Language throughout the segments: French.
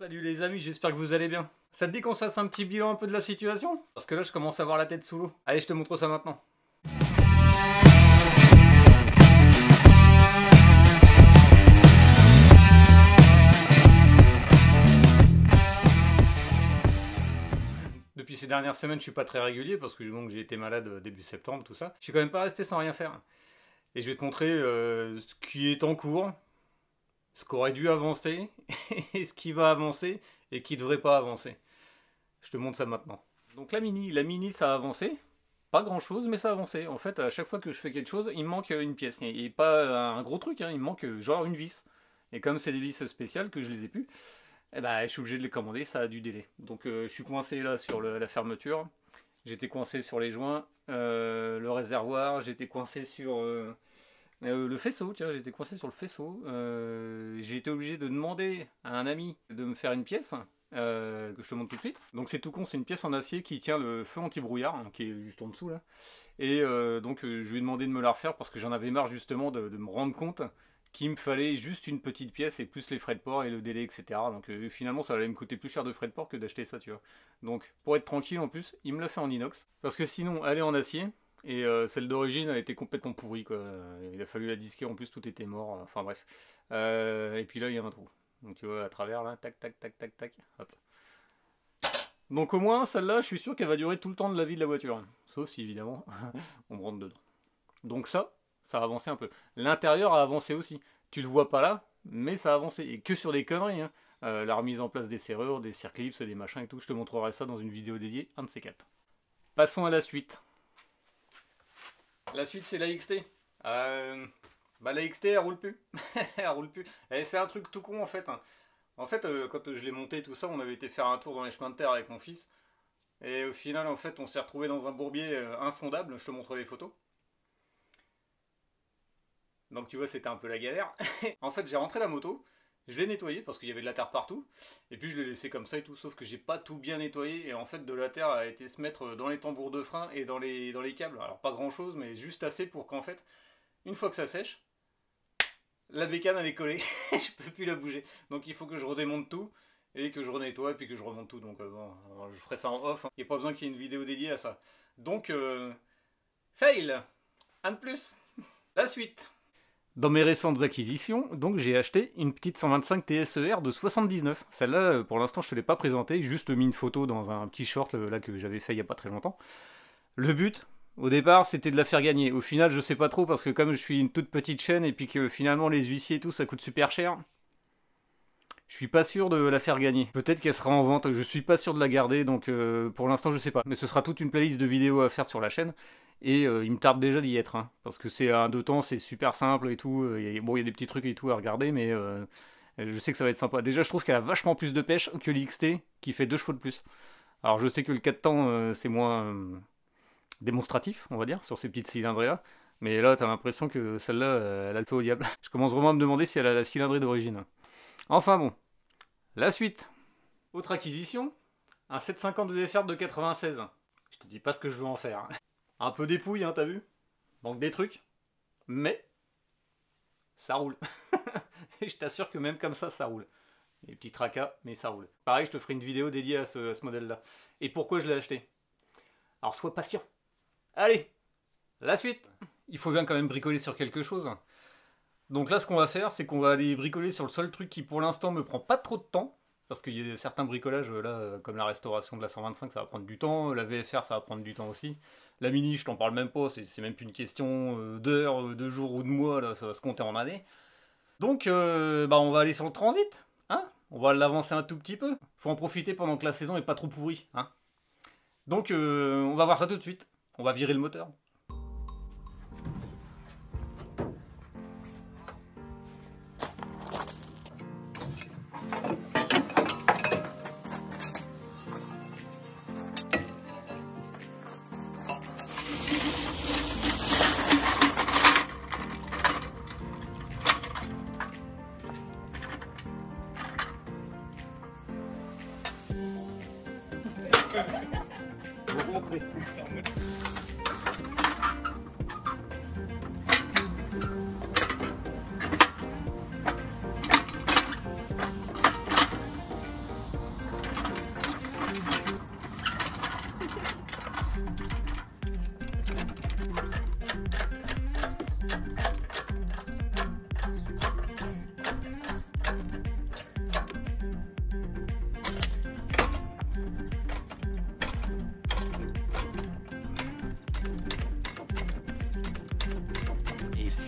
Salut les amis, j'espère que vous allez bien. Ça te dit qu'on se fasse un petit bilan un peu de la situation? Parce que là je commence à avoir la tête sous l'eau. Allez, je te montre ça maintenant. Depuis ces dernières semaines, je suis pas très régulier parce que bon, j'ai été malade début septembre, tout ça. Je suis quand même pas resté sans rien faire. Et je vais te montrer ce qui est en cours, ce qui aurait dû avancer, et ce qui va avancer, et qui devrait pas avancer. Je te montre ça maintenant. Donc la mini ça a avancé. Pas grand chose, mais ça a avancé. En fait, à chaque fois que je fais quelque chose, il me manque une pièce. Et pas un gros truc, hein, il me manque genre une vis. Et comme c'est des vis spéciales que je les ai plus, eh ben, je suis obligé de les commander, ça a du délai. Donc je suis coincé là sur la fermeture. J'étais coincé sur les joints, le réservoir, j'étais coincé sur le faisceau, tiens, j'étais coincé sur le faisceau. J'ai été obligé de demander à un ami de me faire une pièce, que je te montre tout de suite. Donc c'est tout con, c'est une pièce en acier qui tient le feu anti-brouillard, hein, qui est juste en dessous là. Et donc je lui ai demandé de me la refaire parce que j'en avais marre justement de me rendre compte qu'il me fallait juste une petite pièce et plus les frais de port et le délai, etc. Donc finalement ça allait me coûter plus cher de frais de port que d'acheter ça, tu vois. Donc pour être tranquille en plus, il me l'a fait en inox. Parce que sinon elle est en acier. Et celle d'origine a été complètement pourrie, quoi. Il a fallu la disquer, en plus tout était mort, enfin bref. Et puis là il y a un trou. Donc tu vois à travers là, tac tac tac tac tac, hop. Donc au moins celle-là je suis sûr qu'elle va durer tout le temps de la vie de la voiture. Sauf si évidemment on me rentre dedans. Donc ça a avancé un peu. L'intérieur a avancé aussi. Tu le vois pas là, mais ça a avancé. Et que sur des conneries, hein. La remise en place des serrures, des circlips, des machins et tout. Je te montrerai ça dans une vidéo dédiée, un de ces quatre. Passons à la suite. La suite c'est la XT. Bah la XT elle roule plus. Elle roule plus. Et c'est un truc tout con en fait. En fait quand je l'ai monté tout ça, on avait été faire un tour dans les chemins de terre avec mon fils. Et au final en fait on s'est retrouvé dans un bourbier insondable. Je te montre les photos. Donc tu vois c'était un peu la galère. En fait j'ai rentré la moto. Je l'ai nettoyé parce qu'il y avait de la terre partout. Et puis je l'ai laissé comme ça et tout. Sauf que j'ai pas tout bien nettoyé. Et en fait de la terre a été se mettre dans les tambours de frein et dans les câbles. Alors pas grand chose mais juste assez pour qu'en fait, une fois que ça sèche, la bécane elle est collée. Je peux plus la bouger. Donc il faut que je redémonte tout. Et que je renettoie et puis que je remonte tout. Donc bon, je ferai ça en off. Il n'y a pas besoin qu'il y ait une vidéo dédiée à ça. Donc, fail. Un de plus. La suite. Dans mes récentes acquisitions, donc j'ai acheté une petite 125 TSER de 79. Celle-là, pour l'instant, je ne te l'ai pas présentée, juste mis une photo dans un petit short là, que j'avais fait il n'y a pas très longtemps. Le but, au départ, c'était de la faire gagner. Au final, je sais pas trop, parce que comme je suis une toute petite chaîne, et puis que finalement les huissiers et tout, ça coûte super cher, je suis pas sûr de la faire gagner. Peut-être qu'elle sera en vente, je suis pas sûr de la garder, donc pour l'instant, je sais pas. Mais ce sera toute une playlist de vidéos à faire sur la chaîne. Et il me tarde déjà d'y être, hein, parce que c'est un deux temps, c'est super simple et tout. Bon, il y a des petits trucs et tout à regarder, mais je sais que ça va être sympa. Déjà, je trouve qu'elle a vachement plus de pêche que l'XT, qui fait 2 chevaux de plus. Alors, je sais que le 4 temps, c'est moins démonstratif, on va dire, sur ces petites cylindrées-là. Mais là, t'as l'impression que celle-là, elle a le feu au diable. Je commence vraiment à me demander si elle a la cylindrée d'origine. Enfin bon, la suite. Autre acquisition, un 750 VFR de 96. Je te dis pas ce que je veux en faire. Un peu dépouille, hein, t'as vu? Manque des trucs. Mais ça roule. Et je t'assure que même comme ça roule. Des petits tracas, mais ça roule. Pareil, je te ferai une vidéo dédiée à ce modèle-là. Et pourquoi je l'ai acheté? Alors sois patient. Allez, la suite. Il faut bien quand même bricoler sur quelque chose. Donc là, ce qu'on va faire, c'est qu'on va aller bricoler sur le seul truc qui, pour l'instant, me prend pas trop de temps. Parce qu'il y a certains bricolages, là, comme la restauration de la 125, ça va prendre du temps. La VFR, ça va prendre du temps aussi. La Mini, je t'en parle même pas, c'est même plus une question d'heures, de jours ou de mois, là, ça va se compter en années. Donc, bah, on va aller sur le transit, hein. On va l'avancer un tout petit peu. Faut en profiter pendant que la saison est pas trop pourrie, hein. Donc, on va voir ça tout de suite. On va virer le moteur.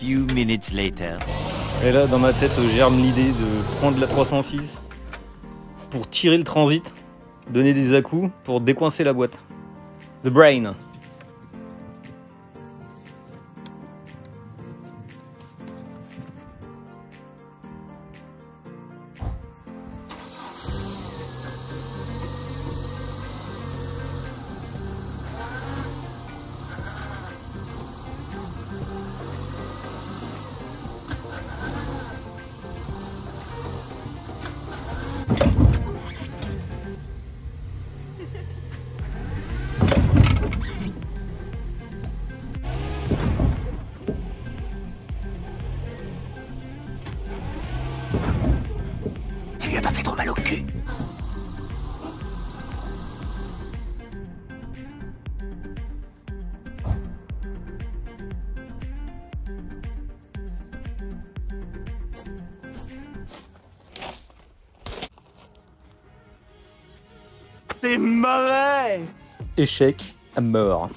few minutes later. Et là, dans ma tête, germe l'idée de prendre la 306 pour tirer le transit, donner des à-coups pour décoincer la boîte. The brain. Ça lui a pas fait trop mal au cul. C'est mauvais! Échec à mort.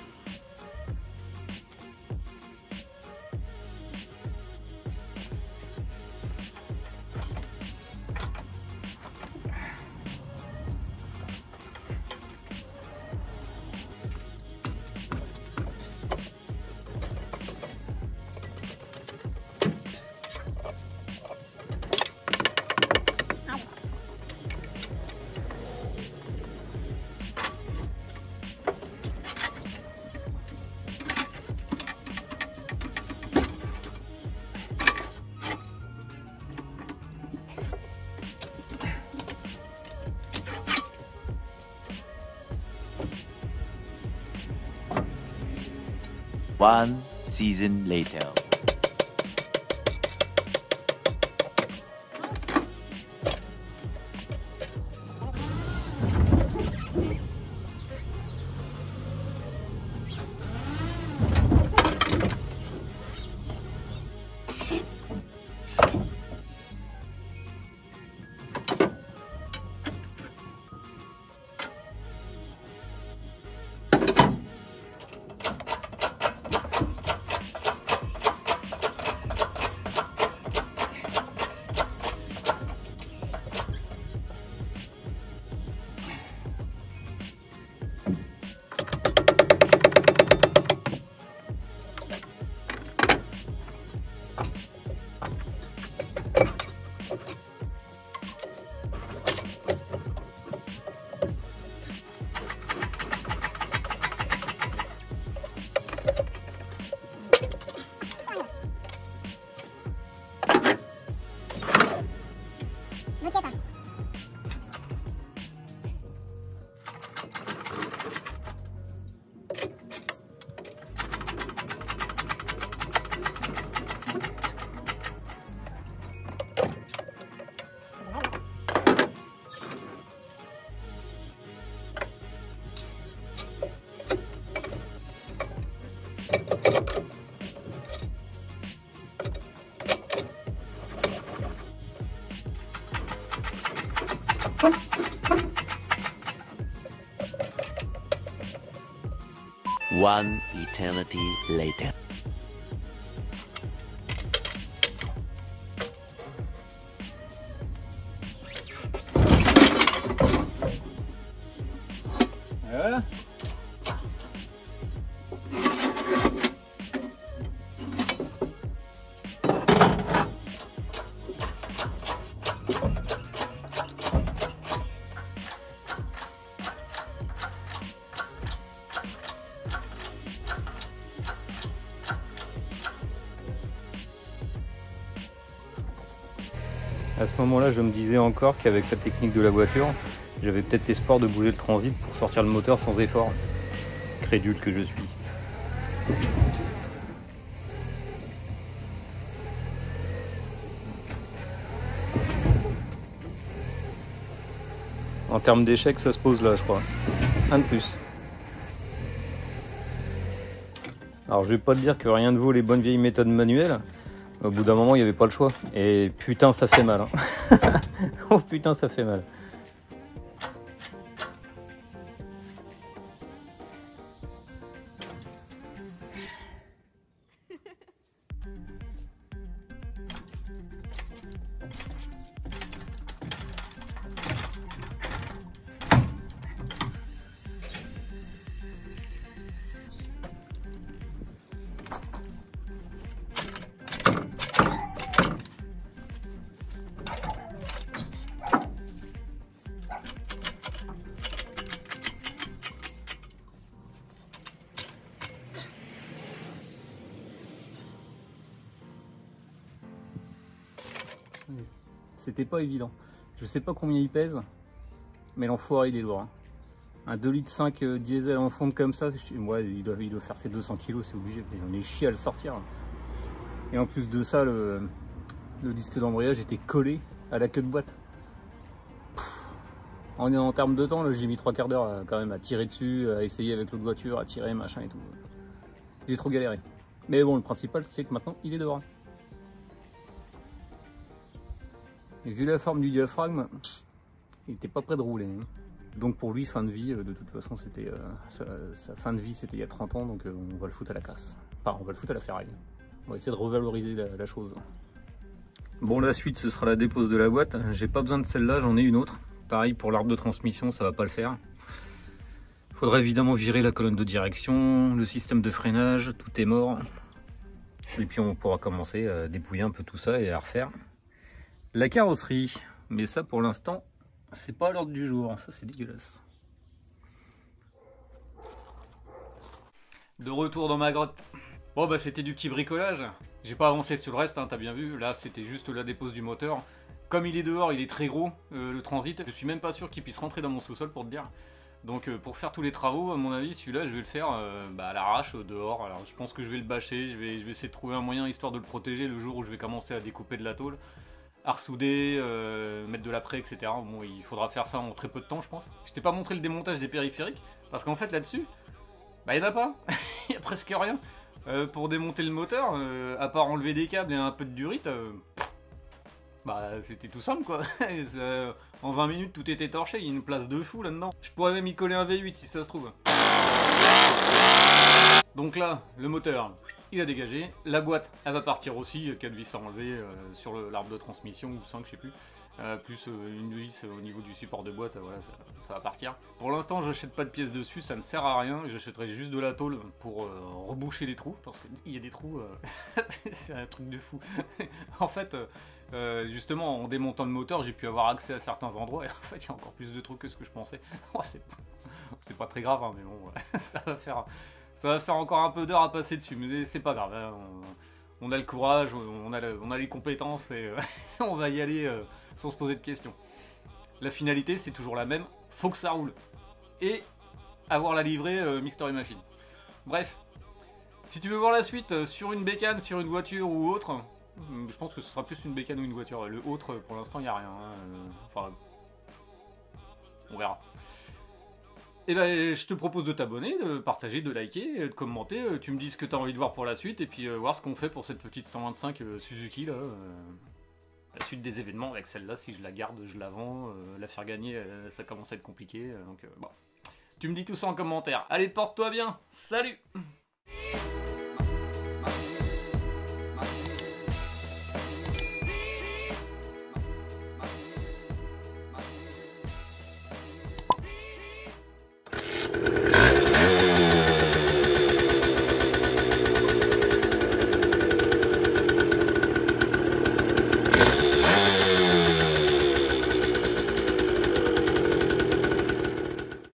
One season later. One eternity later. Voilà. À ce moment-là, je me disais encore qu'avec la technique de la voiture, j'avais peut-être espoir de bouger le transit pour sortir le moteur sans effort. Crédule que je suis. En termes d'échec, ça se pose là, je crois. Un de plus. Alors, je vais pas te dire que rien ne vaut les bonnes vieilles méthodes manuelles. Au bout d'un moment, il n'y avait pas le choix. Et putain, ça fait mal. Hein. Oh putain, ça fait mal. C'était pas évident. Je sais pas combien il pèse, mais l'enfoiré il est lourd. Hein. Un 2,5 litres diesel en fonte comme ça, moi il doit faire ses 200 kg, c'est obligé. J'en ai chié à le sortir. Et en plus de ça, le disque d'embrayage était collé à la queue de boîte. En termes de temps, j'ai mis 3 quarts d'heure quand même à tirer dessus, à essayer avec l'autre voiture, à tirer, machin et tout. J'ai trop galéré. Mais bon, le principal c'est que maintenant il est dehors. Et vu la forme du diaphragme, il était pas prêt de rouler. Hein. Donc pour lui, fin de vie, de toute façon, c'était sa fin de vie, c'était il y a 30 ans, donc on va le foutre à la casse. Enfin, on va le foutre à la ferraille. On va essayer de revaloriser la chose. Bon, la suite, ce sera la dépose de la boîte. J'ai pas besoin de celle-là, j'en ai une autre. Pareil, pour l'arbre de transmission, ça va pas le faire. Il faudra évidemment virer la colonne de direction, le système de freinage, tout est mort. Et puis on pourra commencer à dépouiller un peu tout ça et à refaire la carrosserie. Mais ça, pour l'instant, c'est pas à l'ordre du jour. Ça, c'est dégueulasse. De retour dans ma grotte. Bon, bah, c'était du petit bricolage. J'ai pas avancé sur le reste, hein, t'as bien vu. Là, c'était juste la dépose du moteur. Comme il est dehors, il est très gros, le transit. Je suis même pas sûr qu'il puisse rentrer dans mon sous-sol, pour te dire. Donc, pour faire tous les travaux, à mon avis, celui-là, je vais le faire à l'arrache, dehors. Alors, je pense que je vais le bâcher. Je vais essayer de trouver un moyen, histoire de le protéger, le jour où je vais commencer à découper de la tôle. À ressouder, mettre de l'après, etc. Bon, il faudra faire ça en très peu de temps, je pense. Je t'ai pas montré le démontage des périphériques, parce qu'en fait, là-dessus, bah, il n'y en a pas. Il y a presque rien. Pour démonter le moteur, à part enlever des câbles et un peu de durite, bah, c'était tout simple, quoi. En 20 minutes, tout était torché, il y a une place de fou là-dedans. Je pourrais même y coller un V8, si ça se trouve. Donc là, le moteur, il a dégagé. La boîte, elle va partir aussi, 4 vis à enlever sur l'arbre de transmission, ou 5, je sais plus. Plus une vis au niveau du support de boîte, voilà, ça va partir. Pour l'instant, j'achète pas de pièces dessus, ça ne sert à rien. J'achèterai juste de la tôle pour reboucher les trous, parce qu'il y a des trous, c'est un truc de fou. En fait, justement, en démontant le moteur, j'ai pu avoir accès à certains endroits, et en fait, il y a encore plus de trous que ce que je pensais. Oh, c'est pas très grave, hein, mais bon, ça va faire encore un peu d'heures à passer dessus, mais c'est pas grave. Hein, on a le courage, on a les compétences, et on va y aller sans se poser de questions. La finalité, c'est toujours la même, faut que ça roule. Et avoir la livrée Mystery Machine. Bref, si tu veux voir la suite sur une bécane, sur une voiture ou autre, je pense que ce sera plus une bécane ou une voiture. Le autre, pour l'instant, il n'y a rien. Hein. Enfin, on verra. Et ben, je te propose de t'abonner, de partager, de liker, de commenter. Tu me dis ce que tu as envie de voir pour la suite, et puis voir ce qu'on fait pour cette petite 125 Suzuki là. La suite des événements avec celle-là, si je la garde, je la vends. La faire gagner, ça commence à être compliqué. Donc bon, tu me dis tout ça en commentaire. Allez, porte-toi bien. Salut!